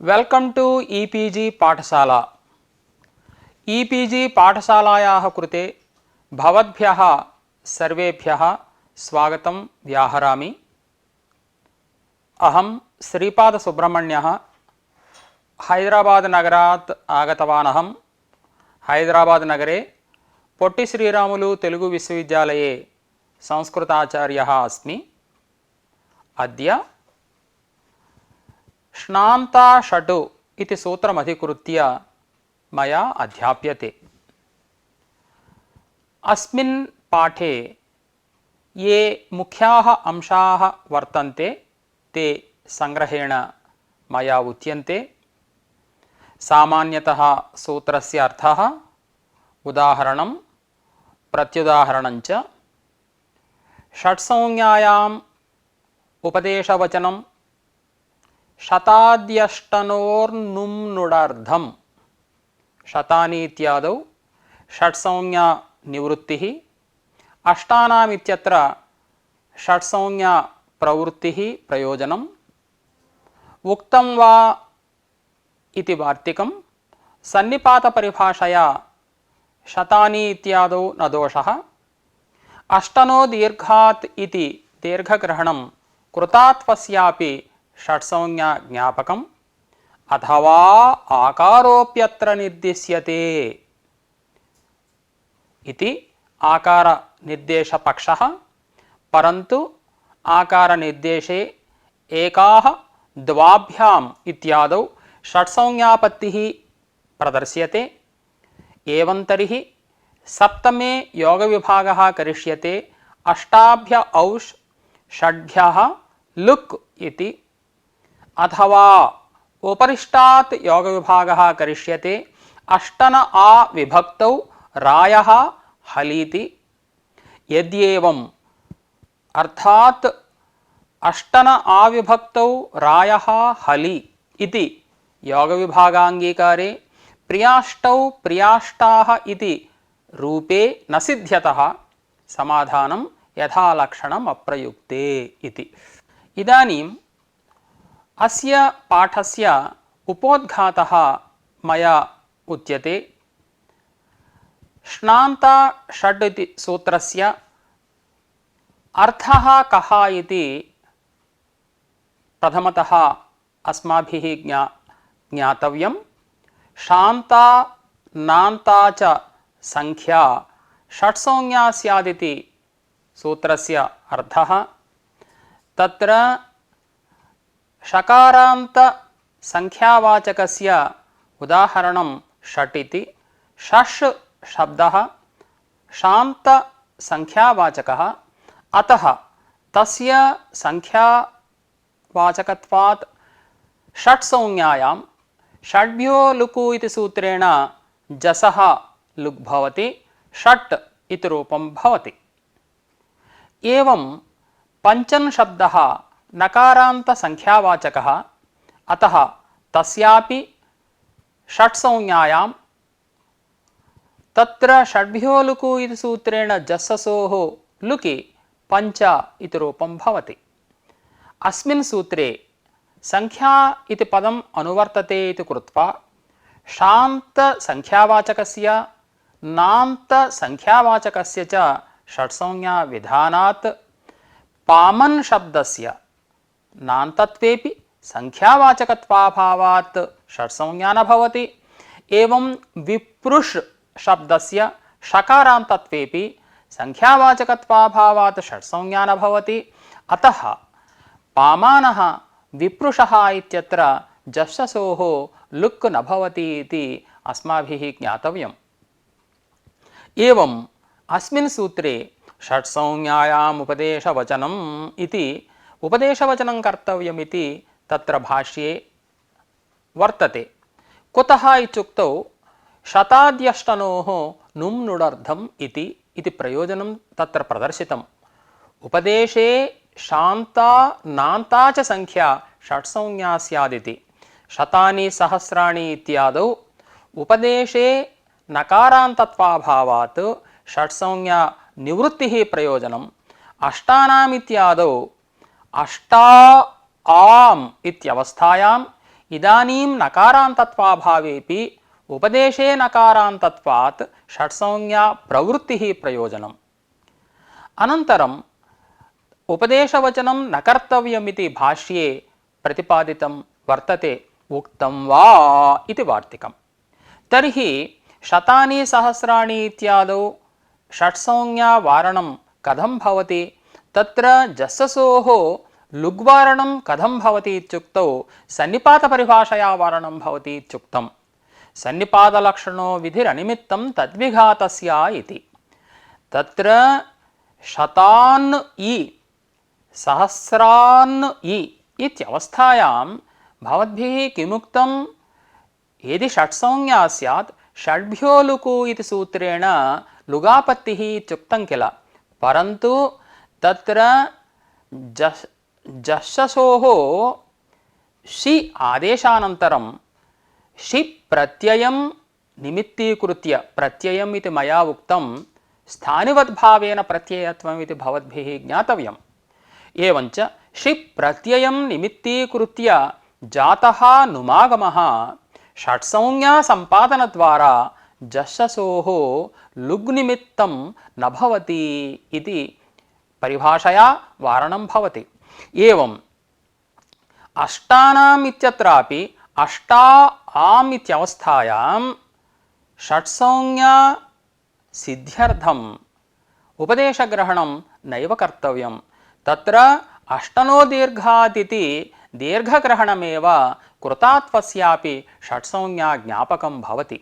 Welcome to e-PG पाठशाला। E-PG पाठशालायाः कृते भवद्भ्यः सर्वेभ्यः स्वागतं व्याहरामि। अहं श्रीपादसुब्रह्मण्यः हैदराबाद नगरात् आगतवान्। अहं हैदराबाद नगरे पोट्टि श्रीरामुलु तेलुगु विश्वविद्यालये संस्कृताचार्यः अस्मि। अद्य श्नान्ता षट् इति सूत्रमधिकृत्य मया अध्याप्यते। अस्मिन् पाठे ये मुख्याः अंशाः वर्तन्ते ते संग्रहेण मया उच्यन्ते। सामान्यतः सूत्रस्य अर्थः, उदाहरणं, प्रत्युदाहरणं च, षट्संज्ञायाम् उपदेशवचनं, शताद्यष्टनोर्नुं नुडार्धं, शतानि इत्यादौ षट्संज्ञा निवृत्तिः, अष्टानाम् इत्यत्र षट्संज्ञा प्रवृत्तिः प्रयोजनम्, उक्तं वा इति वार्तिकं, सन्निपातपरिभाषया शतानि इत्यादौ न दोषः, अष्टनो दीर्घात् इति दीर्घग्रहणं कृतात्वस्यापि षट्संज्ञा ज्ञापकम्, अथवा आकारोऽप्यत्र निर्दिश्यते इति आकारनिर्देशपक्षः। परन्तु आकारनिर्देशे एकाः द्वाभ्याम् इत्यादौ षट्संज्ञापत्तिः प्रदर्श्यते। एवं तर्हि सप्तमे योगविभागः करिष्यते अष्टाभ्य औष् षड्भ्यः लुक् इति, अथवा उपरिष्टात् योगविभागः करिष्यते अष्टन आ विभक्तौ रायः हलीति। यद्येवम् अर्थात् अष्टन आविभक्तौ रायः हलि इति योगविभागाङ्गीकारे प्रियाष्टौ प्रियाष्टाः इति रूपे न सिद्ध्यतः समाधानं यथालक्षणम् अप्रयुक्ते इति। इदानीम् अस्य पाठस्य उपोद्घातः मया उच्यते। श्नान्ता षड् इति सूत्रस्य अर्थः कः इति प्रथमतः अस्माभिः ज्ञातव्यं। शान्ता नान्ता च संख्या षट्संज्ञा स्यादिति सूत्रस्य अर्थः। तत्र षकारान्त संख्यावाचकस्य उदाहरणं षट् इति। षष् शब्दः शान्त संख्यावाचकः, अतः तस्य संख्यावाचकत्वात् षट्संज्ञायां षड्भ्यो लुकु इति सूत्रेण जसः लुक् भवति, षट् इति रूपं भवति। एवं पञ्चन् शब्दः नकारान्त संख्यावाचकः, अतः तस्यापि षट्संज्ञायां तत्र षड्भ्यो लुकु इति सूत्रेण जस्ससोः लुकि पञ्च इति रूपं भवति। अस्मिन् सूत्रे संख्या इति पदम् अनुवर्तते इति कृत्वा शान्त संख्यावाचकस्य नान्त संख्यावाचकस्य च षट्संज्ञा विधानात् पामन् शब्दस्य नान्तत्वेपि संख्यावाचकत्वाभावात् षट्संज्ञा न भवति। एवं विप्रुष् शब्दस्य षकारान्तत्वेपि संख्यावाचकत्वाभावात् षट्संज्ञा न भवति। अतः पामानः विप्रुषः इत्यत्र जस्ससोः लुक् न भवति इति अस्माभिः ज्ञातव्यम्। एवं अस्मिन् सूत्रे षट्संज्ञायाम् उपदेशवचनम् इति उपदेशवचनं कर्तव्यमिति तत्र भाष्ये वर्तते। कुतः इत्युक्तौ शताद्यष्टनोः नुं नुडर्धम् इति प्रयोजनं तत्र प्रदर्शितम्। उपदेशे शान्ता नान्ता च संख्या षट्संज्ञा स्यादिति। शतानि सहस्राणि इत्यादौ उपदेशे नकारान्तत्वाभावात् षट्संज्ञा निवृत्तिः प्रयोजनम्। अष्टानाम् इत्यादौ अष्टा आम् इत्यवस्थायां इदानीं नकारान्तत्वाभावेपि उपदेशे नकारान्तत्वात् षट्संज्ञा प्रवृत्तिः प्रयोजनम्। अनन्तरम् उपदेशवचनं न कर्तव्यमिति भाष्ये प्रतिपादितं वर्तते, उक्तं वा इति वार्तिकम्। तर्हि शतानि सहस्राणि इत्यादौ षट्संज्ञा वारणं कथं भवति, तत्र जस्ससोः लुग्वारणं कथं भवति इत्युक्तौ सन्निपातपरिभाषया वारणं भवति इत्युक्तम्। सन्निपातलक्षणो विधिरनिमित्तं तद्विघातस्य इति। तत्र शतान् इ सहस्रान् इ इत्यवस्थायां भवद्भिः किमुक्तं, यदि षट्संज्ञा स्यात् षड्भ्यो लुकु इति सूत्रेण लुगापत्तिः इत्युक्तं किल। परन्तु तत्र जस्ससोः शि आदेशानन्तरं शि प्रत्ययं निमित्तीकृत्य, प्रत्ययम् इति मया उक्तं स्थानिवद्भावेन प्रत्ययत्वम् इति भवद्भिः ज्ञातव्यम्। एवञ्च शि प्रत्ययं निमित्तीकृत्य जातः नुमागमः षट्संज्ञा सम्पादनद्वारा जस्ससोः लुग्निमित्तं न भवति इति परिभाषया वारणं भवति। एवम् अष्टानाम् इत्यत्रापि अष्टा आम् इत्यवस्थायां षट्संज्ञा सिद्ध्यर्थम् उपदेशग्रहणं नैव कर्तव्यं। तत्र अष्टनो दीर्घादिति दीर्घग्रहणमेव कृतात्वस्यापि षट्संज्ञा ज्ञापकं भवति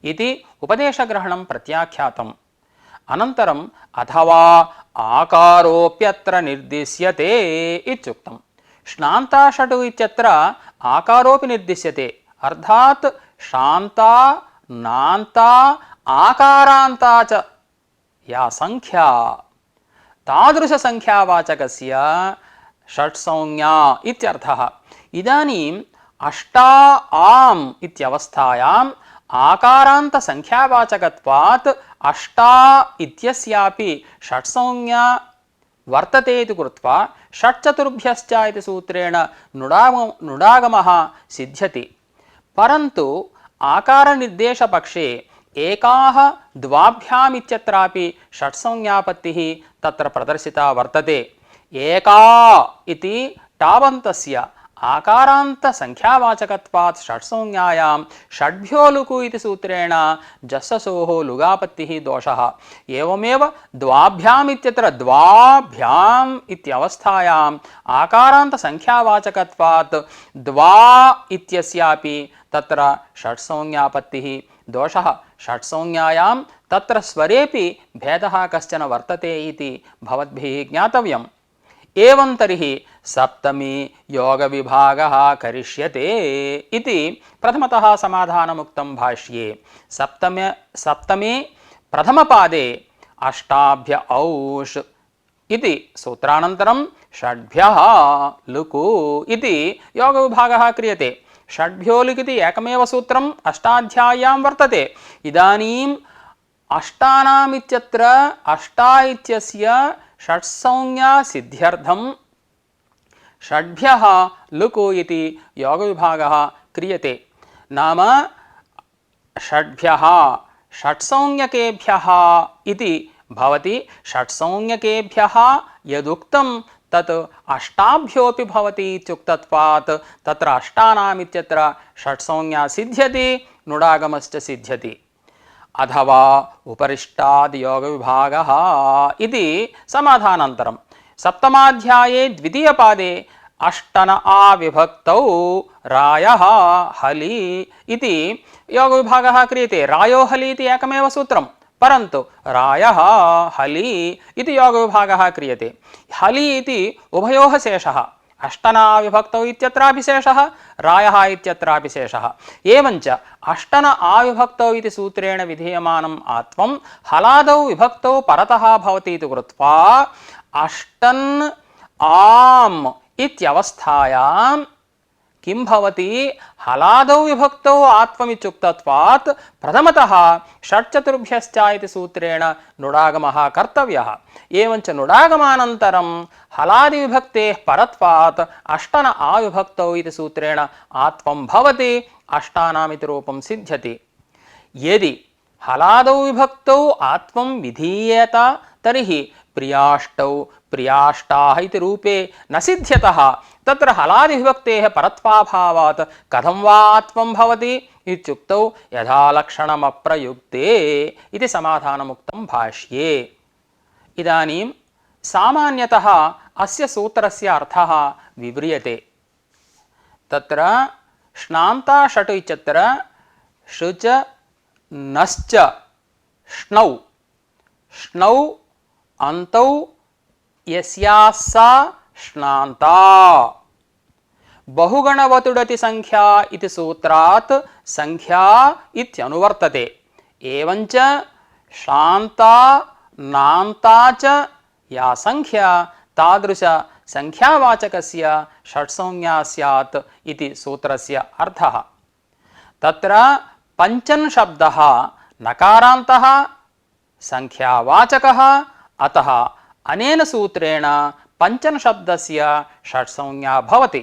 इति उपदेशग्रहणं प्रत्याख्यातम्। अनन्तरम् अथवा आकारोऽप्यत्र निर्दिश्यते इत्युक्तं। श्नान्ताषट् इत्यत्र आकारोऽपि निर्दिश्यते, अर्थात् शान्ता नान्ता आकारान्ता च या संख्या तादृशसंख्यावाचकस्य षट्संज्ञा इत्यर्थः। इदानीम् अष्टा आम् इत्यवस्थायाम् आकारान्तसंख्यावाचकत्वात् अष्टा इत्यस्यापि षट्संज्ञा वर्तते इति कृत्वा षट्चतुर्भ्यश्च इति सूत्रेण नुडागमः सिद्ध्यति। परन्तु आकारनिर्देशपक्षे एकाः द्वाभ्याम् इत्यत्रापि षट्संज्ञापत्तिः तत्र प्रदर्शिता वर्तते। एका इति टावन्तस्य आकारान्तसंख्यावाचकत्वात् षट्संज्ञायां षड्भ्यो लुकु इति सूत्रेण जस्ससोः लुगापत्तिः दोषः। एवमेव द्वाभ्याम् इत्यत्र द्वाभ्याम् इत्यवस्थायाम् आकारान्तसंख्यावाचकत्वात् द्वा इत्यस्यापि तत्र षट्संज्ञापत्तिः दोषः। षट्संज्ञायां तत्र स्वरेपि भेदः कश्चन वर्तते इति भवद्भिः ज्ञातव्यम्। एवं तर्हि सप्तमी योगविभागः करिष्यते इति प्रथमतः समाधानमुक्तं भाष्ये। सप्तमे प्रथमपादे अष्टाभ्य औष् इति सूत्रानन्तरं षड्भ्यः लुकु इति योगविभागः क्रियते। षड्भ्यो लुक् इति एकमेव सूत्रम् अष्टाध्याय्यां वर्तते। इदानीम् अष्टानाम् इत्यत्र अष्टा इत्यस्य षट्संज्ञा सिद्ध्यर्थं षड्भ्यः लुकु इति योगविभागः क्रियते। नाम षड्भ्यः षट्संज्ञकेभ्यः इति भवति। षट्संज्ञकेभ्यः यदुक्तं तत् अष्टाभ्योऽपि भवति इत्युक्तत्वात् तत्र अष्टानाम् इत्यत्र षट्संज्ञा सिद्ध्यति, नुडागमश्च सिद्ध्यति। अथवा उपरिष्टाद् योगविभागः इति समाधानान्तरं सप्तमाध्याये द्वितीयपादे अष्टन आविभक्तौ रायः हलि इति योगविभागः क्रियते। रायो हलि इति एकमेव सूत्रं, परन्तु रायः हलि इति योगविभागः क्रियते। हलि इति उभयोः शेषः, अष्टना विभक्तौ इत्यत्रापि शेषः, रायः इत्यत्रापि शेषः। एवञ्च अष्टन आविभक्तौ इति सूत्रेण विधीयमानम् आत्वं हलादौ विभक्तौ परतः भवति इति कृत्वा अष्टन् आम् इत्यवस्थायां किं भवति हलादौ विभक्तौ आत्वमित्युक्तत्वात् प्रथमतः षट्चतुर्भ्यश्च इति सूत्रेण नुडागमः कर्तव्यः। एवञ्च नुडागमानन्तरं हलादिविभक्तेः परत्वात् अष्टन आविभक्तौ इति सूत्रेण आत्वं भवति, अष्टानामिति रूपं सिद्ध्यति। यदि हलादौ विभक्तौ आत्वं विधीयेत तर्हि प्रियाष्टौ प्रियाष्टाः इति रूपे न सिद्ध्यतः। तत्र हलादिविभक्तेः परत्वाभावात् कथं वा आत्वं भवति इत्युक्तौ यथा लक्षणमप्रयुक्ते इति समाधानमुक्तं भाष्ये। इदानीं सामान्यतः अस्य सूत्रस्य अर्थः विव्रियते। तत्र श्नान्ता षट् इत्यत्र शुच नश्च श्नौ श्नौ अन्तौ यस्याः सा श्नान्ता बहुगणवतुडति संख्या इति सूत्रात् संख्या इत्यनुवर्तते। एवञ्च श्नान्ता नान्ता च या संख्या तादृश संख्यावाचकस्य षट्संज्ञा स्यात् इति सूत्रस्य अर्थः। तत्र पंचन् शब्दः नकारान्तः संख्यावाचकः, अतः अनेन सूत्रेण पंचन् शब्दस्य षट्संज्ञा भवति।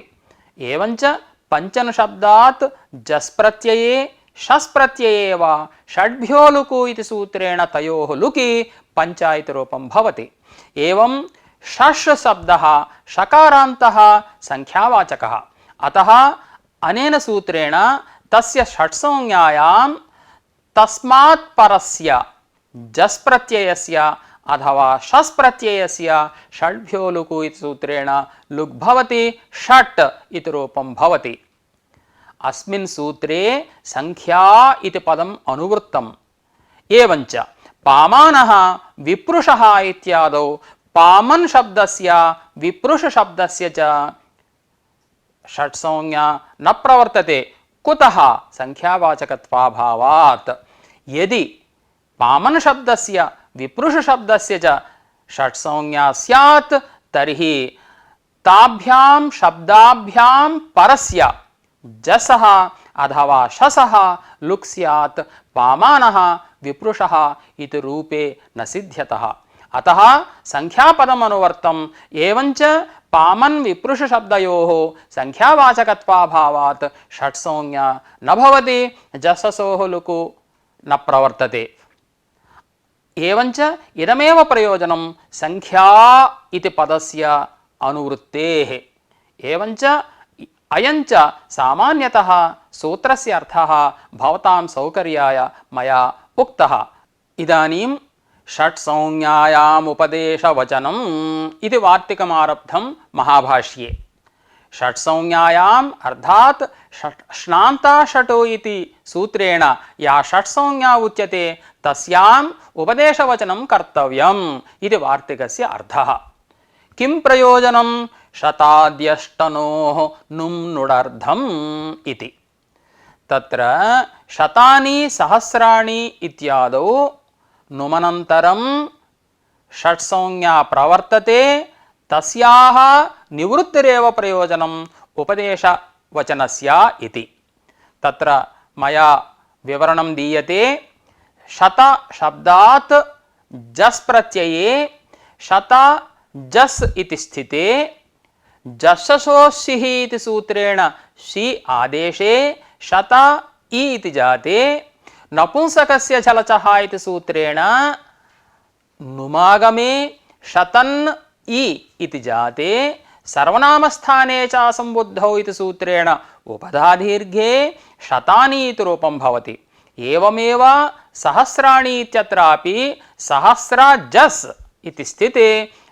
एवञ्च पंचन् शब्दात् जस् प्रत्यये शस् प्रत्यये वा षड्भ्यो लुकु इति सूत्रेण तयोः लुकि पंच इति रूपं भवति। एवं षष् शब्दः षकारान्तः संख्यावाचकः, अतः अनेन सूत्रेण तस्य षट्संज्ञायां तस्मात् परस्य जस् प्रत्ययस्य अथवा शस् प्रत्ययस्य षड्भ्यो लुकु इति सूत्रेण लुक् भवति, षट् इति रूपं भवति। अस्मिन् सूत्रे संख्या इति पदम् अनुवृत्तम्। एवञ्च पामानः विप्रुषः इत्यादौ पामन् शब्दस्य विप्रुष शब्दस्य च षट्संज्ञा न प्रवर्तते। कुतः? संख्यावाचकत्वाभावात्। यदि पामन् शब्दस्य विप्रुष शब्दस्य च षट्संज्ञा स्यात् तर्हि ताभ्यां शब्दाभ्यां परस्य जसः अथवा शसः लुक् स्यात्, पामानः विप्रुषः इति रूपे न सिद्ध्यतः। अतः संख्यापदम् अनुवर्तम्। एवञ्च पामन् विप्रुष शब्दयोः संख्यावाचकत्वाभावात् षट्संज्ञा न भवति, जससोः लुकु न प्रवर्तते। एवञ्च इदमेव प्रयोजनं संख्या इति पदस्य अनुवृत्तेः। एवञ्च अयञ्च सामान्यतः सूत्रस्य अर्थः भवतां सौकर्याय मया उक्तः। इदानीं षट्संज्ञायाम् उपदेशवचनम् इति वार्तिकमारब्धं महाभाष्ये। षट्संज्ञायाम् अर्थात् श्नान्ता षट् इति सूत्रेण या षट्संज्ञा उच्यते तस्याम् उपदेशवचनं कर्तव्यम् इति वार्तिकस्य अर्थः। किं प्रयोजनं? शताद्यष्टनोः नुं नुडर्धम् इति। तत्र शतानि सहस्राणि इत्यादौ नुमनन्तरं षट्संज्ञा प्रवर्तते, तस्याः निवृत्तिरेव प्रयोजनम् उपदेशवचनस्य इति। तत्र मया विवरणं दीयते। शत शब्दात् जस् प्रत्यये शत जस् इति स्थिते जससोऽसिः इति सूत्रेण षि आदेशे शत इ इति जाते, नपुंसकस्य झलचः इति सूत्रेण नुमागमे शतन् इ इति जाते, सर्वनामस्थाने च संबुद्धौ इति सूत्रेण उपधादीर्घे शतानि इति रूपं भवति। एवमेव सहस्राणि इत्यत्रापि सहस्रजस् इति स्थिते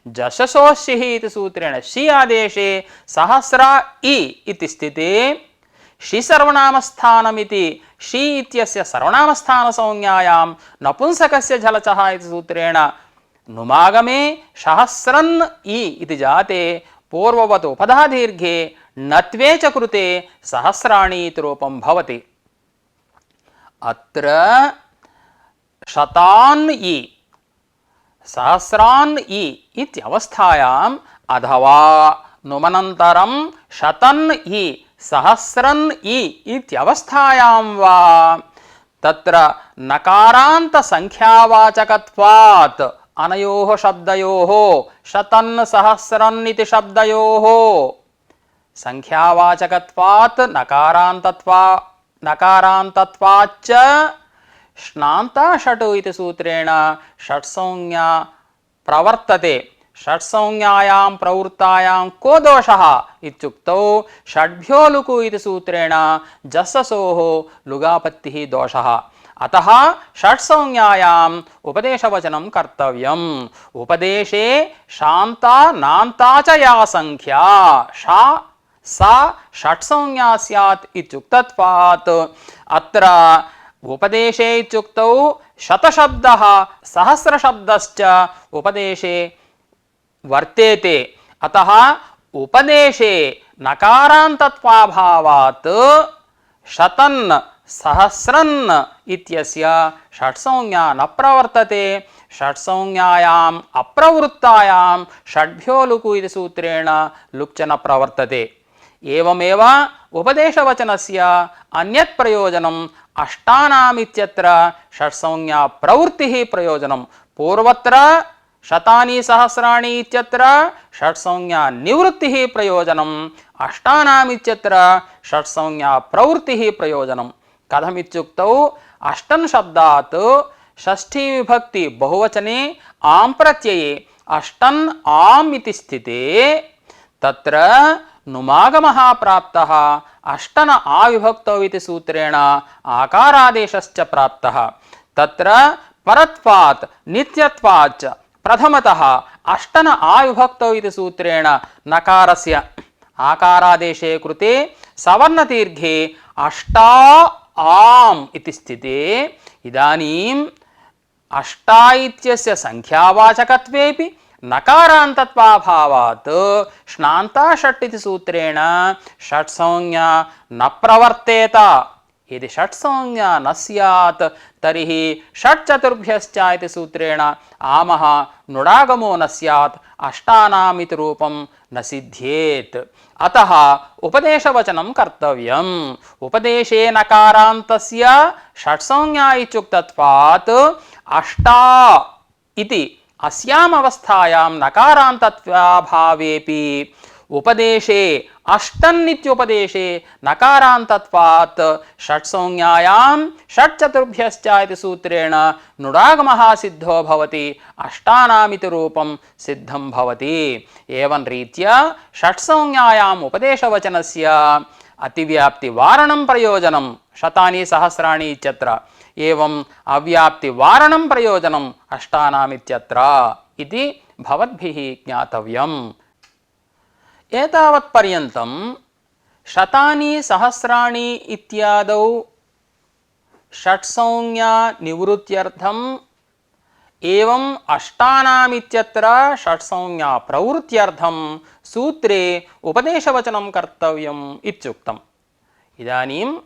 जससोऽसिः इति सूत्रेण षि आदेशे सहस्र इ इति स्थिते षि सर्वनामस्थानमिति षि इत्यस्य सर्वनामस्थानसंज्ञायां नपुंसकस्य झलचः इति सूत्रेण नुमागमे सहस्रन् इ इति जाते, पूर्ववत् उपधादीर्घे नत्वे च कृते सहस्राणि इति रूपं भवति। अत्र शतान् इ सहस्रान् इ इत्यवस्थायाम् अथवा नुमनन्तरं शतन् इ सहस्रन् इ इत्यवस्थायां वा तत्र नकारान्त संख्यावाचकत्वात् अनयोः शब्दयोः शतन् सहस्रन् इति शब्दयोः संख्यावाचकत्वात् नकारान्तत्वाच्च श्नान्ता षट् इति सूत्रेण षट्संज्ञा प्रवर्तते। षट्संज्ञायां प्रवृत्तायां को दोषः इत्युक्तौ षड्भ्यो लुकु इति सूत्रेण जस्ससोः लुगापत्तिः दोषः। अतः षट्संज्ञायाम् उपदेशवचनं कर्तव्यम्। उपदेशे शान्ता नान्ता च या संख्या सा षट्संज्ञा स्यात् इत्युक्तत्वात् अत्र उपदेशे इत्युक्तौ शतशब्दः सहस्रशब्दश्च उपदेशे वर्तेते। अतः उपदेशे नकारान्तत्वाभावात् शतन् सहस्रन् इत्यस्य षट्संज्ञा न प्रवर्तते। षट्संज्ञायाम् अप्रवृत्तायां षड्भ्यो लुकु इति सूत्रेण लुक् च न प्रवर्तते। एवमेव उपदेशवचनस्य अन्यत् प्रयोजनम् अष्टानामित्यत्र षट्संज्ञा प्रवृत्तिः प्रयोजनं। पूर्वत्र शतानि सहस्राणि इत्यत्र षट्संज्ञा निवृत्तिः प्रयोजनम्। अष्टानामित्यत्र षट्संज्ञा प्रवृत्तिः प्रयोजनं। कथमित्युक्तौ अष्टन् शब्दात् षष्ठी विभक्ति बहुवचने आं प्रत्यये अष्टन् आम् इति स्थिते तत्र नुमागमः प्राप्तः। अष्टन आविभक्तौ इति सूत्रेण आकारादेशश्च प्राप्तः। तत्र परत्वात् नित्यत्वाच्च प्रथमतः अष्टन आविभक्तौ इति सूत्रेण नकारस्य आकारादेशे कृते सवर्णदीर्घे अष्टा आम् इति स्थिते इदानीम् अष्टा इत्यस्य संख्यावाचकत्वेपि नकारान्तत्वाभावात् श्नान्ता षट् इति सूत्रेण षट्संज्ञा न प्रवर्तेत। यदि षट्संज्ञा न स्यात् तर्हि षट्चतुर्भ्यश्च इति सूत्रेण आमः नुडागमो न स्यात्। अष्टानाम् इति रूपं न सिद्ध्येत्। अतः उपदेशवचनं कर्तव्यम्। उपदेशे नकारान्तस्य षट्संज्ञा इत्युक्तत्वात् अष्टा इति अस्याम् अवस्थायां नकारान्तत्वाभावेपि उपदेशे अष्टन् इत्युपदेशे नकारान्तत्वात् षट्संज्ञायां षट्चतुर्भ्यश्च इति सूत्रेण नुडागमः सिद्धो भवति। अष्टानामिति रूपं सिद्धं भवति। एवं रीत्या षट्संज्ञायाम् उपदेशवचनस्य अतिव्याप्तिवारणं प्रयोजनं शतानि सहस्राणि इत्यत्र एवं अव्याप्तिवारणं प्रयोजनम् अष्टानामित्यत्र इति भवद्भिः ज्ञातव्यम्। एतावत्पर्यन्तं शतानि सहस्राणि इत्यादौ षट्संज्ञा निवृत्त्यर्थम् एवं अष्टानामित्यत्र षट्संज्ञा प्रवृत्त्यर्थं सूत्रे उपदेशवचनं कर्तव्यम् इत्युक्तम्। इदानीं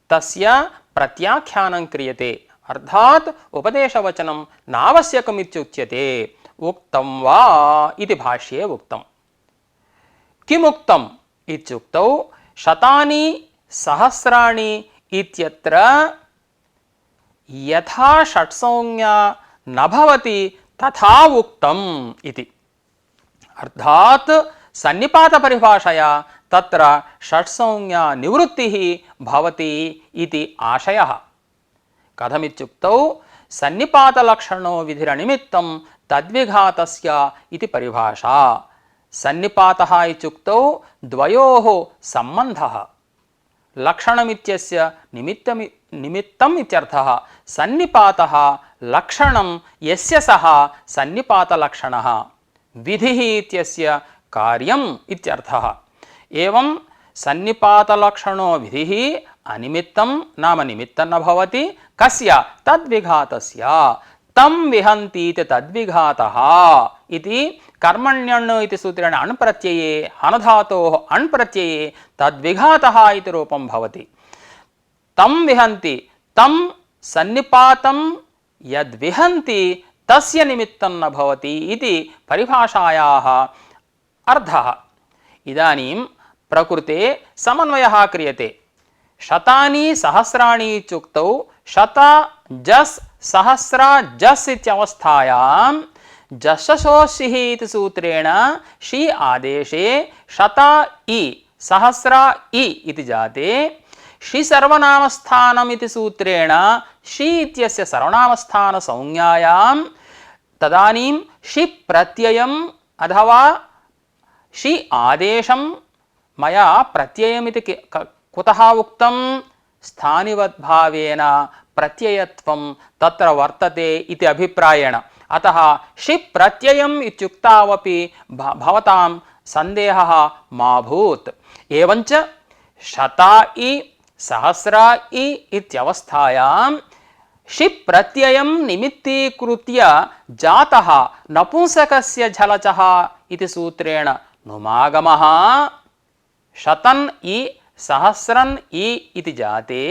तस्य प्रत्याख्यानं क्रियते। अर्थात् उपदेशवचनं नावश्यकमित्युच्यते। उक्तं वा इति भाष्ये उक्तम्। किमुक्तम् इत्युक्तौ शतानि सहस्राणि इत्यत्र यथा षट्संज्ञा न भवति तथा उक्तम् इति। अर्थात् सन्निपातपरिभाषया तत्र षट्संज्ञा निवृत्तिः भवति इति आशयः। कथमित्युक्तौ सन्निपातलक्षणो विधिरनिमित्तं तद्विघातस्य इति परिभाषा। सन्निपातः इत्युक्तौ द्वयोः सम्बन्धः। लक्षणमित्यस्य निमित्तम् इत्यर्थः। सन्निपातः लक्षणं यस्य सः सन्निपातलक्षणः। विधिः इत्यस्य कार्यम् इत्यर्थः। एवं सन्निपातलक्षणो विधिः अनिमित्तं नाम निमित्तं न भवति। कस्य? तद्विघातस्य। तं विहन्तीति तद्विघातः इति कर्मण्यण् इति सूत्रेण अण् प्रत्यये हनधातोः अण् प्रत्यये तद्विघातः इति रूपं भवति। तं विहन्ति, तं सन्निपातं यद्विहन्ति तस्य निमित्तं न भवति इति परिभाषायाः अर्थः। इदानीं प्रकृते समन्वयः क्रियते। शतानि सहस्राणि इत्युक्तौ शत जस् सहस्र जस् इत्यवस्थायां जशसोऽसिः इति सूत्रेण षि आदेशे शत इ सहस्र इ इति जाते षि सर्वनामस्थानम् इति सूत्रेण षि इत्यस्य सर्वनामस्थानसंज्ञायां तदानीं षि प्रत्ययम् अथवा षि आदेशं मया प्रत्ययमिति कुतः उक्तं? स्थानिवद्भावेन प्रत्ययत्वं तत्र वर्तते इति अभिप्रायेण। अतः षि प्रत्ययम् इत्युक्तावपि भवतां सन्देहः मा भूत्। एवञ्च शत इ सहस्र इ इत्यवस्थायां षि प्रत्ययं निमित्तीकृत्य जातः नपुंसकस्य झलचः इति सूत्रेण नुमागमः। शतन् इ सहस्रन् इ इति जाते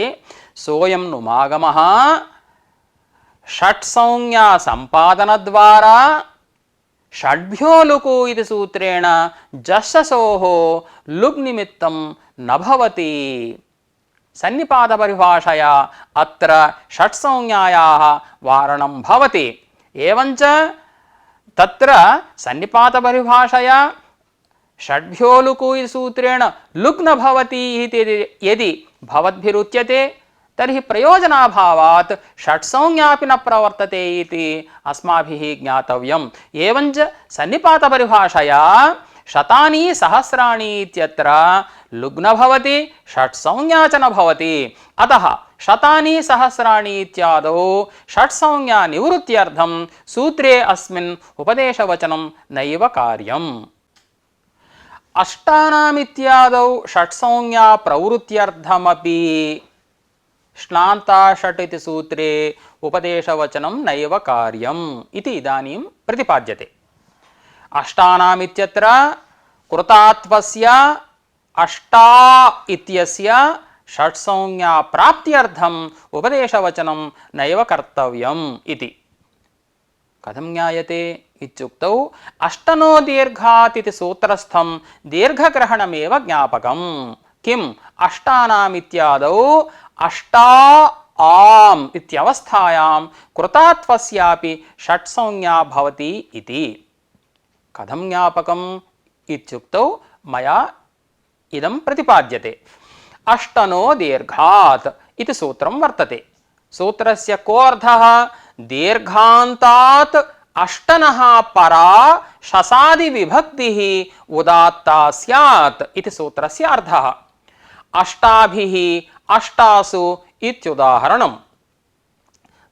सोऽयं नुमागमः षट्संज्ञा संपादनद्वारा षड्भ्यो लुकु इति सूत्रेण जश्शसोः लुग् निमित्तं न भवति। सन्निपातपरिभाषया अत्र षट्संज्ञायाः वारणं भवति। एवञ्च तत्र सन्निपातपरिभाषया षड्भ्यो लुकु इति सूत्रेण लुग् न भवति इति यदि भवद्भिरुच्यते तर्हि प्रयोजनाभावात् षट्संज्ञापि न प्रवर्तते इति अस्माभिः ज्ञातव्यम्। एवञ्च सन्निपातपरिभाषया शतानि सहस्राणि इत्यत्र लुग् न भवति, षट्संज्ञा च न भवति। अतः शतानि सहस्राणि इत्यादौ षट्संज्ञा निवृत्त्यर्थं सूत्रे अस्मिन् उपदेशवचनं नैव कार्यम्। अष्टानामित्यादौ षट्संज्ञा प्रवृत्त्यर्थमपि श्नान्ता षट् इति सूत्रे उपदेशवचनं नैव कार्यम् इति इदानीं प्रतिपाद्यते। अष्टानामित्यत्र कृतात्वस्य अष्टा इत्यस्य षट्संज्ञा प्राप्त्यर्थम् उपदेशवचनं नैव कर्तव्यम् इति। कथं ज्ञायते इत्युक्तौ अष्टनो दीर्घात् इति सूत्रस्थं दीर्घग्रहणमेव ज्ञापकम्। किम् अष्टानामित्यादौ अष्टा आम् इत्यवस्थायां कृतात्वस्यापि षट्संज्ञा भवति इति। कथं ज्ञापकम् इत्युक्तौ मया इदं प्रतिपाद्यते। अष्टनो दीर्घात् इति सूत्रं वर्तते। सूत्रस्य कोऽर्थः? दीर्घान्तात् अष्टनः परा शसादि विभक्तिः उदात्ता स्यात् इति सूत्रस्य अर्थः। अष्टाभिः अष्टासु इत्युदाहरणम्।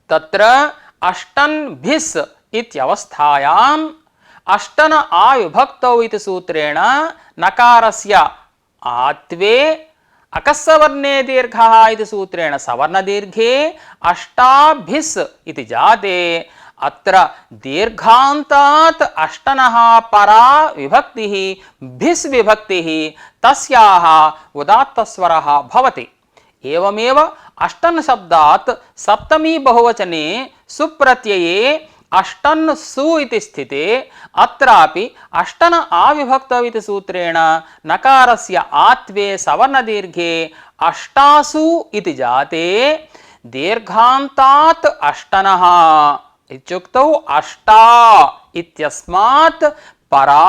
तत्र अष्टन्भिस् इत्यवस्थायाम् अष्टन आविभक्तौ इति सूत्रेण नकारस्य आत्वे अकस्सवर्णे दीर्घः इति सूत्रेण सवर्णदीर्घे अष्टाभिस् इति जाते अत्र दीर्घान्तात् अष्टनः परा विभक्तिः भिस् विभक्तिः तस्याः उदात्तस्वरः भवति। एवमेव अष्टन् शब्दात् सप्तमी बहुवचने सुप्रत्यये अष्टन् सु इति स्थिते अत्रापि अष्टन आविभक्तौ इति सूत्रेण नकारस्य आत्वे सवर्णदीर्घे अष्टासु इति जाते दीर्घान्तात् अष्टनः इत्युक्तौ अष्टा इत्यस्मात् परा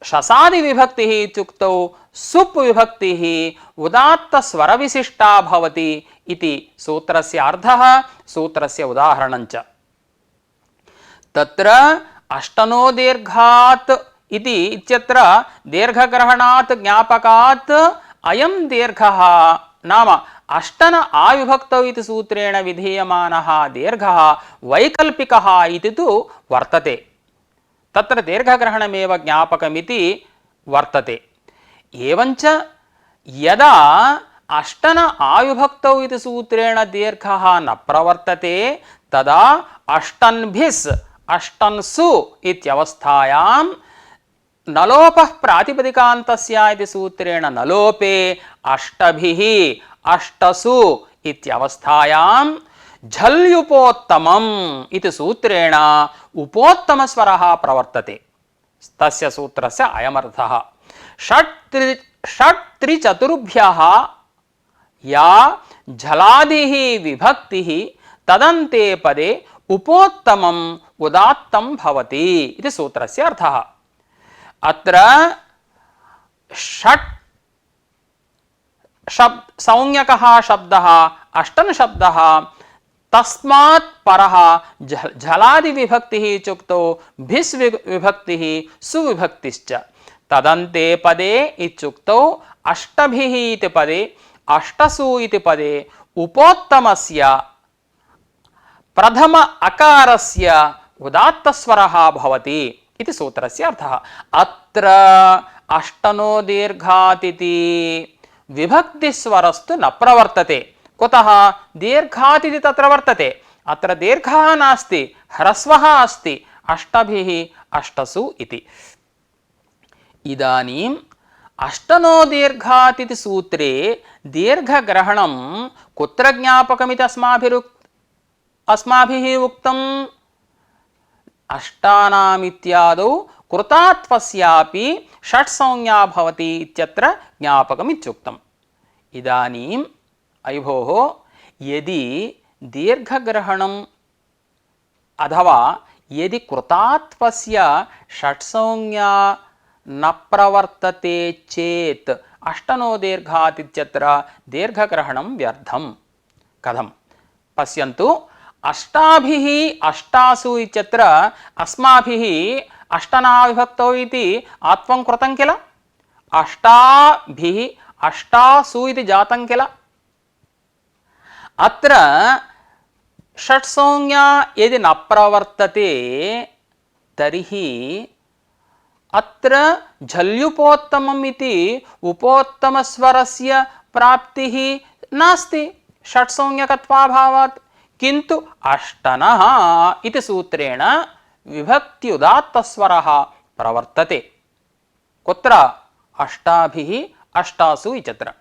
शसादि विभक्तिः इत्युक्तौ सुप् विभक्तिः उदात्त स्वरविशिष्टा भवति इति सूत्रस्य अर्थः, सूत्रस्य उदाहरणञ्च। तत्र अष्टनो दीर्घात् इति इत्यत्र दीर्घग्रहणात् ज्ञापकात् अयं दीर्घः नाम अष्टन आविभक्तौ इति सूत्रेण विधीयमानः दीर्घः वैकल्पिकः इति तु वर्तते। तत्र दीर्घग्रहणमेव ज्ञापकमिति वर्तते। एवञ्च यदा अष्टन आविभक्तौ इति सूत्रेण दीर्घः न प्रवर्तते तदा अष्टन्भिस् अष्टन्सु इत्यवस्थायां नलोपः प्रातिपदिकान्तस्य इति सूत्रेण नलोपे अष्टभिः अष्टसु इत्यवस्थायां झल्युपोत्तमम् इति सूत्रेण उपोत्तमस्वरः प्रवर्तते। तस्य सूत्रस्य अयमर्थः। षट्त्रिचतुर्भ्यः या झलादिः विभक्तिः तदन्ते पदे उपोत्तमम् उदात्तं भवति इति सूत्रस्य अर्थः। अत्र षट् संज्ञकः शब्दः अष्टन् शब्दः तस्मात् परः झलादि विभक्तिः इत्युक्तौ भिस् विभक्तिः सुविभक्तिश्च तदन्ते पदे इत्युक्तौ अष्टभिः इति पदे अष्टसु इति पदे उपोत्तमस्य प्रथम अकारस्य उदात्तस्वरः भवति इति सूत्रस्य अर्थः। अत्र अष्टनो दीर्घातिथि विभक्तिस्वरस्तु न प्रवर्तते। कुतः? दीर्घातिथि तत्र वर्तते, अत्र दीर्घः नास्ति, ह्रस्वः अस्ति, अष्टभिः अष्टसु इति। इदानीम् अष्टनो दीर्घातिथि सूत्रे दीर्घग्रहणं कुत्र ज्ञापकमिति अस्माभिः उक्तम्? अष्टानामित्यादौ कृतात्वस्यापि षट्संज्ञा भवति इत्यत्र ज्ञापकम् इत्युक्तम्। इदानीम् अयि भोः, यदि दीर्घग्रहणम् अथवा यदि कृतात्वस्य षट्संज्ञा न प्रवर्तते चेत् अष्टनो दीर्घात् इत्यत्र दीर्घग्रहणं व्यर्थं। कथं? पश्यन्तु, अष्टाभिः अष्टासु इत्यत्र अस्माभिः अष्टना विभक्तौ इति आत्वं कृतं किल? अष्टाभिः अष्टासु इति जातं किल? अत्र षट्संज्ञा यदि न प्रवर्तते तर्हि अत्र झल्युपोत्तमम् इति उपोत्तमस्वरस्य प्राप्तिः नास्ति षट्संज्ञकत्वाभावात्, किन्तु अष्टनः इति सूत्रेण विभक्त्युदात्तस्वरः प्रवर्तते। कुत्र? अष्टाभिः अष्टासु इत्यत्र।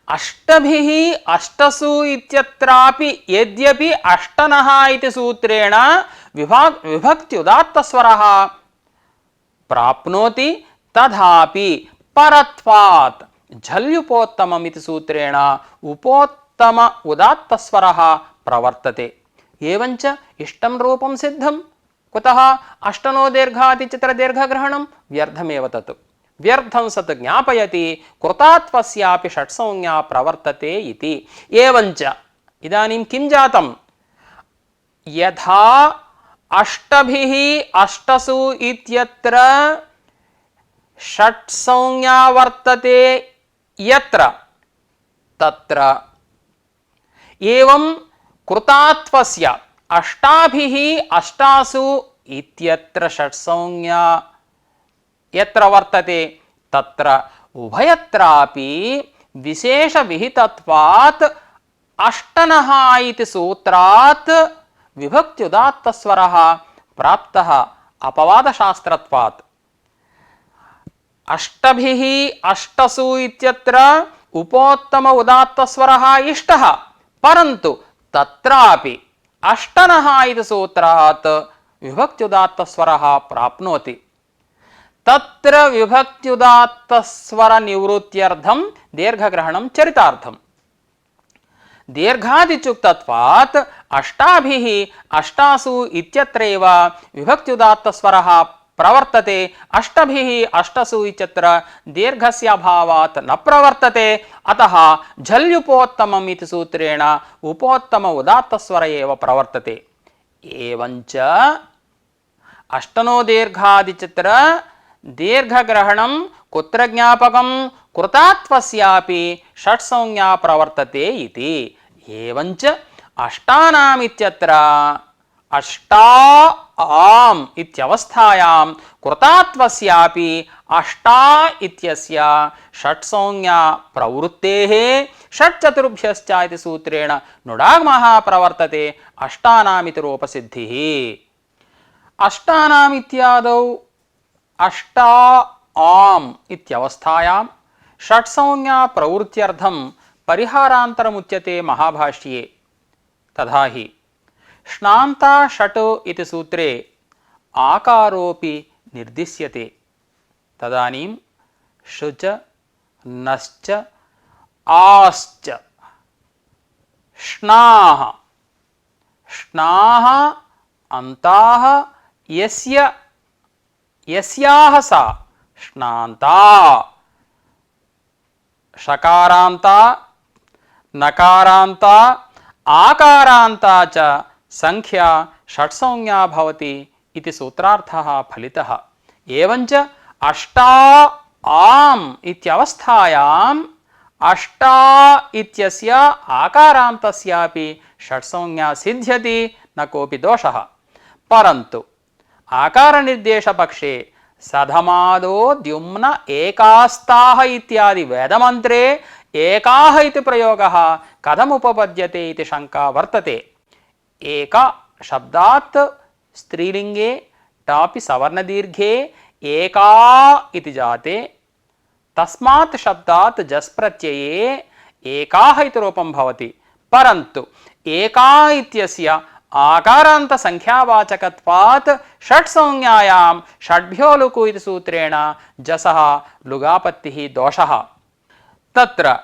अष्टभिः अष्टसु इत्यत्रापि यद्यपि अष्टनः इति सूत्रेण विभक्त्युदात्तस्वरः प्राप्नोति, तथापि परत्वात् झल्युपोत्तमम् इति सूत्रेण उपोत्तम उदात्तस्वरः प्रवर्तते। एवञ्च इष्टं रूपं सिद्धं। कुतः? अष्टनो दीर्घात् इत्यत्र दीर्घग्रहणं व्यर्थमेव तत्। व्यर्थं सत् ज्ञापयति कृतात्वस्यापि षट्संज्ञा प्रवर्तते इति। एवञ्च इदानीं किं जातं? यथा अष्टभिः अष्टसु इत्यत्र षट्संज्ञा वर्तते यत्र तत्र एवं कृतात्वस्य अष्टाभिः अष्टासु इत्यत्र षट्संज्ञा यत्र वर्तते तत्र उभयत्रापि विशेषविहितत्वात् अष्टनः इति सूत्रात् विभक्त्युदात्तस्वरः प्राप्तः अपवादशास्त्रत्वात्। अष्टभिः अष्टसु इत्यत्र उपोत्तम उदात्तस्वरः इष्टः, परन्तु तत्रापि अष्टनः इति सूत्रात् विभक्त्युदात्तस्वरः प्राप्नोति। तत्र विभक्त्युदात्तस्वरनिवृत्त्यर्थं दीर्घग्रहणं चरितार्थम्। दीर्घादित्युक्तत्वात् अष्टाभिः अष्टासु इत्यत्रैव विभक्त्युदात्तस्वरः प्रवर्तते, अष्टभिः अष्टसु इत्यत्र दीर्घस्य अभावात् न प्रवर्तते। अतः झल्युपोत्तमम् इति सूत्रेण उपोत्तम उदात्तस्वर एव प्रवर्तते। एवञ्च अष्टनो दीर्घादिचित्र दीर्घग्रहणं कुत्र ज्ञापकं? कृतात्वस्यापि षट्संज्ञा प्रवर्तते इति। एवञ्च अष्टानामित्यत्र अष्टा आम् इत्यवस्थायां कृतात्वस्यापि अष्टा इत्यस्य षट्संज्ञा प्रवृत्तेः षट्चतुर्भ्यश्च इति सूत्रेण नुडागमः प्रवर्तते अष्टानामिति रूपसिद्धिः। अष्टानामित्यादौ अष्टा आम् इत्यवस्थायां षट्संज्ञा प्रवृत्त्यर्थं परिहारान्तरमुच्यते महाभाष्ये। तथा हि श्नान्ता षट् इति सूत्रे आकारोऽपि निर्दिश्यते। तदानीं शुच नश्च आश्च श्नाः श्नाः अन्ताः यस्य यस्याः सा श्नान्ता शकारान्ता नकारान्ता आकारान्ता च संख्या षट्संज्ञा भवति इति सूत्रार्थः फलितः। एवञ्च अष्टा आम् इत्यवस्थायाम् अष्टा इत्यस्य आकारान्तस्यापि षट्संज्ञा सिद्ध्यति, न कोऽपि दोषः। परन्तु आकारनिर्देशपक्षे सधमादो द्युम्न एकास्ताः इत्यादि वेदमन्त्रे एकाः इति प्रयोगः कथमुपपद्यते इति शङ्का वर्तते। एक शब्दात् स्त्रीलिङ्गे टापि सवर्णदीर्घे एका इति जाते, तस्मात् शब्दात् जस् प्रत्यये एकाः इति रूपं भवति। परन्तु एका इत्यस्य आकारान्त संख्यावाचकत्वात् षट्संज्ञायां षड्भ्यो लुकु इति सूत्रेण जसः लुगापत्तिः दोषः। तत्र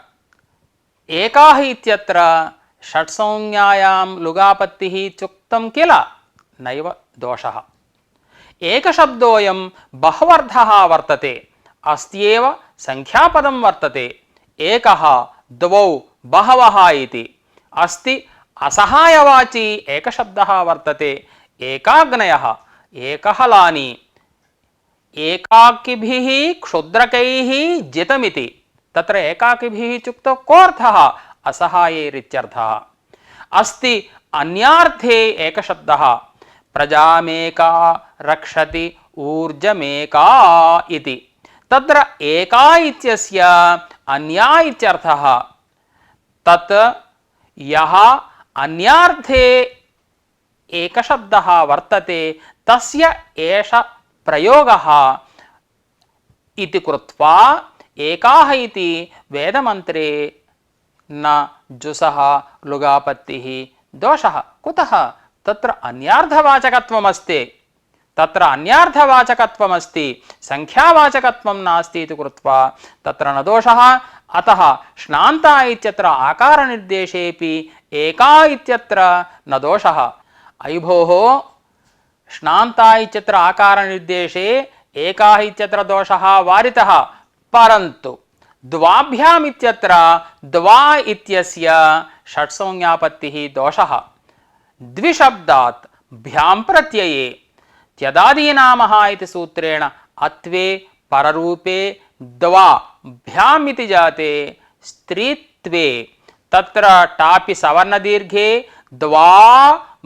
एकाः इत्यत्र षट्संज्ञायां लुगापत्तिः इत्युक्तं किल, नैव दोषः। एकशब्दोऽयं बहुवर्धः वर्तते, अस्त्येव संख्यापदं वर्तते। एकः द्वौ बहवः इति अस्ति असहायवाची एकशब्दः वर्तते। एकाग्नयः एकहलानि एकाकिभिः क्षुद्रकैः जितमिति। तत्र एकाकिभिः इत्युक्तौ कोऽर्थः, असहायैरित्यर्थः। अस्ति अन्यार्थे एकशब्दः, प्रजामेका रक्षति ऊर्जमेका इति। तत्र एका इत्यस्य अन्या इत्यर्थः। तत् यः अन्यार्थे एकशब्दः वर्तते तस्य एष प्रयोगः इति कृत्वा एकाः इति वेदमन्त्रे न जुसः लुगापत्तिः दोषः। कुतः? तत्र अन्यार्थवाचकत्वमस्ति, तत्र अन्यार्थवाचकत्वमस्ति, संख्यावाचकत्वं नास्ति इति कृत्वा तत्र न दोषः। अतः श्नान्ता इत्यत्र आकारनिर्देशेऽपि एका इत्यत्र न दोषः। अयि भोः, श्नान्ता इत्यत्र आकारनिर्देशे एका इत्यत्र दोषः वारितः, परन्तु द्वाभ्याम् इत्यत्र द्वा इत्यस्य षट्संज्ञापत्तिः दोषः। द्विशब्दात् भ्यां प्रत्यये त्यदादीनामः इति सूत्रेण अत्वे पररूपे द्वा भ्याम् इति जाते स्त्रीत्वे तत्र टापि सवर्णदीर्घे द्वा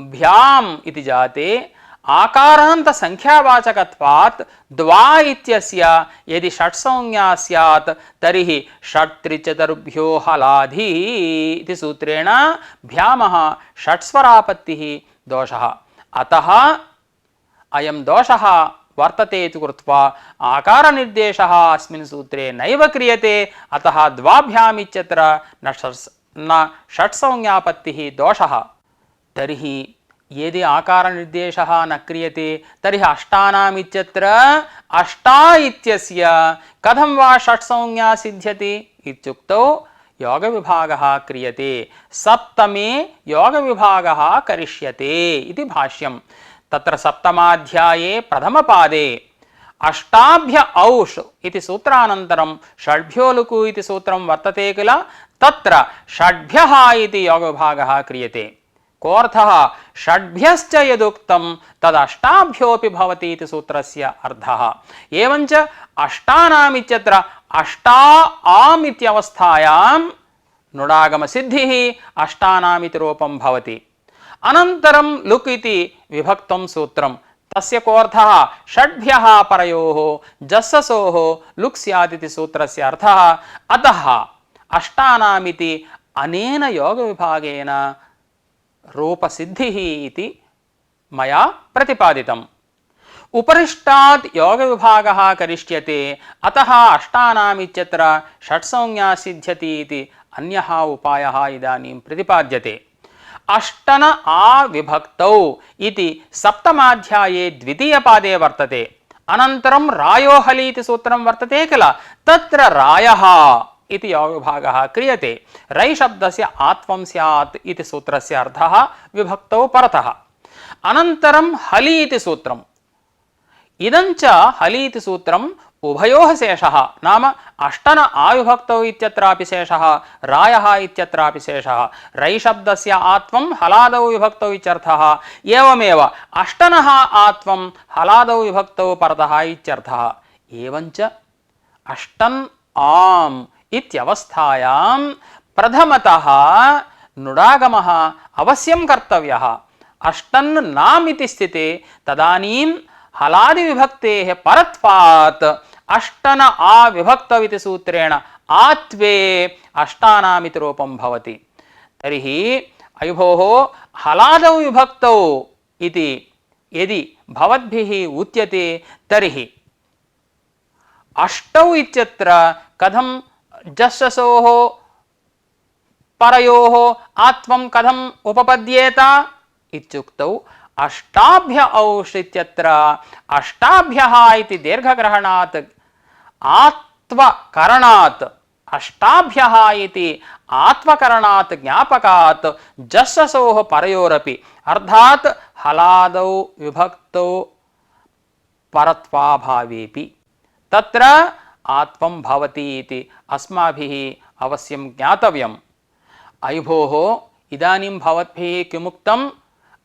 भ्याम् इति जाते आकारान्त संख्यावाचकत्वात् द्वा इत्यस्य यदि षट्संज्ञा स्यात् तर्हि षट्त्रिचतुर्भ्यो हलाधि इति सूत्रेण भ्यामः षट्स्वरापत्तिः दोषः। अतः अयं दोषः वर्तते इति कृत्वा आकारनिर्देशः अस्मिन् सूत्रे नैव क्रियते। अतः द्वाभ्याम् इत्यत्र न षट्संज्ञापत्तिः दोषः। तर्हि यदि आकारनिर्देशः न क्रियते तर्हि अष्टानाम् इत्यत्र अष्टा इत्यस्य कथं वा षट्संज्ञा सिद्ध्यति इत्युक्तौ योगविभागः क्रियते, सप्तमे योगविभागः करिष्यते इति भाष्यम्। तत्र सप्तमाध्याये प्रथमपादे अष्टाभ्य औष् इति सूत्रानन्तरं षड्भ्यो लुकु इति सूत्रं वर्तते किल, तत्र षड्भ्यः इति योगविभागः क्रियते। कोऽर्थः? षड्भ्यश्च यदुक्तं तदष्टाभ्योऽपि भवति इति सूत्रस्य अर्थः। एवञ्च अष्टानाम् इत्यत्र अष्टा आम् इत्यवस्थायां नुडागमसिद्धिः अष्टानाम् इति रूपं भवति। अनन्तरं लुक् इति विभक्तं सूत्रं, तस्य कोऽर्थः? षड्भ्यः परयोः जस्ससोः लुक् स्यात् इति सूत्रस्य अर्थः। अतः अष्टानाम् इति अनेन योगविभागेन रूपसिद्धिः इति मया प्रतिपादितम्। उपरिष्टात् योगविभागः करिष्यते, अतः अष्टानाम् इत्यत्र षट्संज्ञा सिद्ध्यति इति अन्यः उपायः इदानीं प्रतिपाद्यते। अष्टन आविभक्तौ इति सप्तमाध्याये द्वितीयपादे वर्तते। अनन्तरं रायो हलि इति सूत्रं वर्तते किल, तत्र रायः इति अविभागः क्रियते। रै शब्दस्य आत्वं स्यात् इति सूत्रस्य अर्थः विभक्तौ परतः। अनन्तरं हलि इति सूत्रम्, इदञ्च हलि इति सूत्रम् उभयोः शेषः, नाम अष्टन आविभक्तौ इत्यत्रापि शेषः, रायः इत्यत्रापि शेषः। रै शब्दस्य आत्वं हलादौ विभक्तौ इत्यर्थः, एवमेव अष्टनः आत्वं हलादौ विभक्तौ परतः इत्यर्थः। एवञ्च अष्टन् आम् इत्यवस्थायां प्रथमतः नुडागमः अवश्यं कर्तव्यः। अष्टन् नाम् इति स्थिते तदानीं हलादि विभक्तेः परत्वात् अष्टन आविभक्तौ इति सूत्रेण आत्वे अष्टानामिति रूपं भवति। तर्हि अयुभोः हलादौ विभक्तौ इति यदि भवद्भिः उच्यते तर्हि अष्टौ इत्यत्र कथं जस्सोः परयोः आत्वं कथम् उपपद्येत इत्युक्तौ अष्टाभ्य औष् इत्यत्र अष्टाभ्यः इति दीर्घग्रहणात् आत्वकरणात् अष्टाभ्यः इति आत्वकरणात् ज्ञापकात् जस्सोः परयोरपि अर्थात् हलादौ विभक्तौ परत्वाभावेपि तत्र आत्वं भवति इति अस्माभिः अवश्यं ज्ञातव्यम्। अयुभोः इदानीं भवद्भिः किमुक्तम्?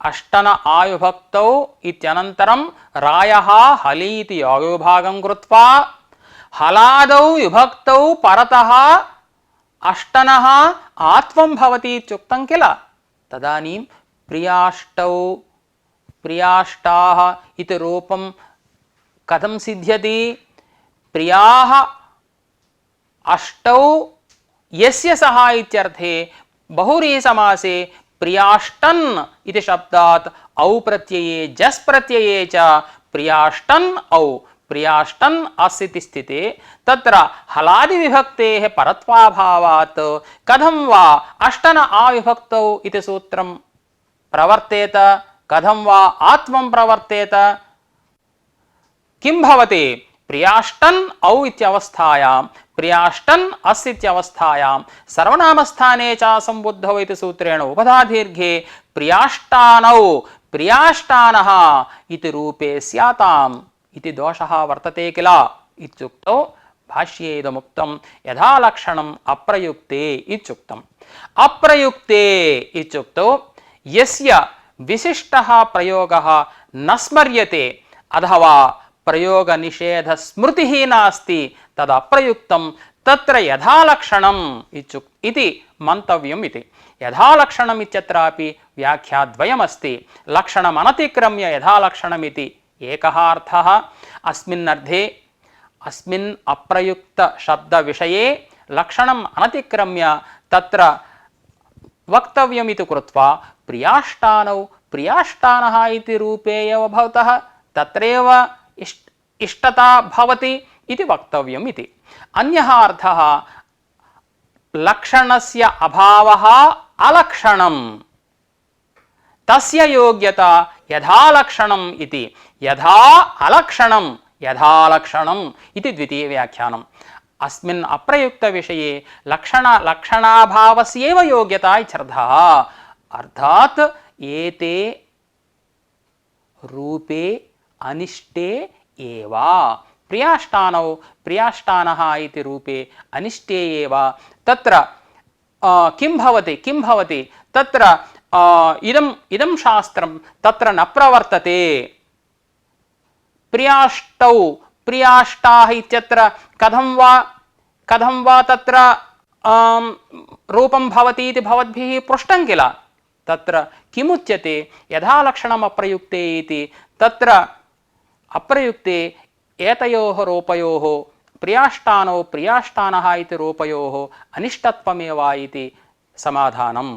अष्टन आविभक्तौ इत्यनन्तरं रायः हलि इति अविभागं कृत्वा हलादौ विभक्तौ परतः अष्टनः आत्वं भवति इत्युक्तं किल। तदानीं प्रियाष्टौ प्रियाष्टाः इति रूपं कथं सिद्ध्यति? प्रियाः अष्टौ यस्य सः इत्यर्थे बहुव्रीहि समासे प्रियाष्टन् इति शब्दात् औ प्रत्यये जस् प्रत्यये च प्रियाष्टन् औ प्रियाष्टन् अस् इति स्थिते तत्र हलादि विभक्तेः परत्वाभावात् कथं वा अष्टन आविभक्तौ इति सूत्रं प्रवर्तेत, कथं वा आत्मं प्रवर्तेत? किं भवति? प्रियाष्टन् औ इत्यवस्थायां प्रियाष्टन् अस् इत्यवस्थायां सर्वनामस्थाने च संबुद्धौ इति सूत्रेण उपधादीर्घे प्रियाष्टानौ प्रियाष्टानः इति रूपे स्याताम् इति दोषः वर्तते किल इत्युक्तौ भाष्ये इदमुक्तं यथा लक्षणम् अप्रयुक्ते इत्युक्तम्। अप्रयुक्ते इत्युक्तौ यस्य विशिष्टः प्रयोगः न स्मर्यते अथवा प्रयोग निषेध स्मृतिः नास्ति तदप्रयुक्तं तत्र यथालक्षणम् इति मन्तव्यम् इति। यथालक्षणम् इत्यत्रापि व्याख्याद्वयमस्ति। लक्षणम् अनतिक्रम्य यथालक्षणमिति एकः अर्थः। अस्मिन्नर्थे अस्मिन् अप्रयुक्त शब्दविषये लक्षणम् अनतिक्रम्य तत्र वक्तव्यमिति कृत्वा प्रियाष्टानौ प्रियाष्टानः इति रूपे एव भवतः तत्रैव इष्टता भवति इति वक्तव्यम् इति। अन्यः अर्थः लक्षणस्य अभावः अलक्षणम् तस्य योग्यता यथालक्षणम् इति। यथा अलक्षणम् यथालक्षणम् इति द्वितीय व्याख्यानम्। अस्मिन् अप्रयुक्त विषये लक्षणाभावस्यैव योग्यता इत्यर्थः। अर्थात् एते रूपे अनिष्टे एव प्रियाष्टानौ प्रियाष्टानः इति रूपे अनिष्टे एव तत्र किं भवति तत्र इदं शास्त्रं तत्र न प्रवर्तते। प्रियाष्टौ प्रियाष्टाः इत्यत्र कथं वा तत्र रूपं भवति इति भवद्भिः पृष्टं किल। तत्र किमुच्यते? यथालक्षणम् अप्रयुक्ते इति। तत्र अप्रयुक्ते एतयोः रूपयोः प्रियाष्टानौ प्रियाष्टानः इति रूपयोः अनिष्टत्वमेव इति समाधानम्।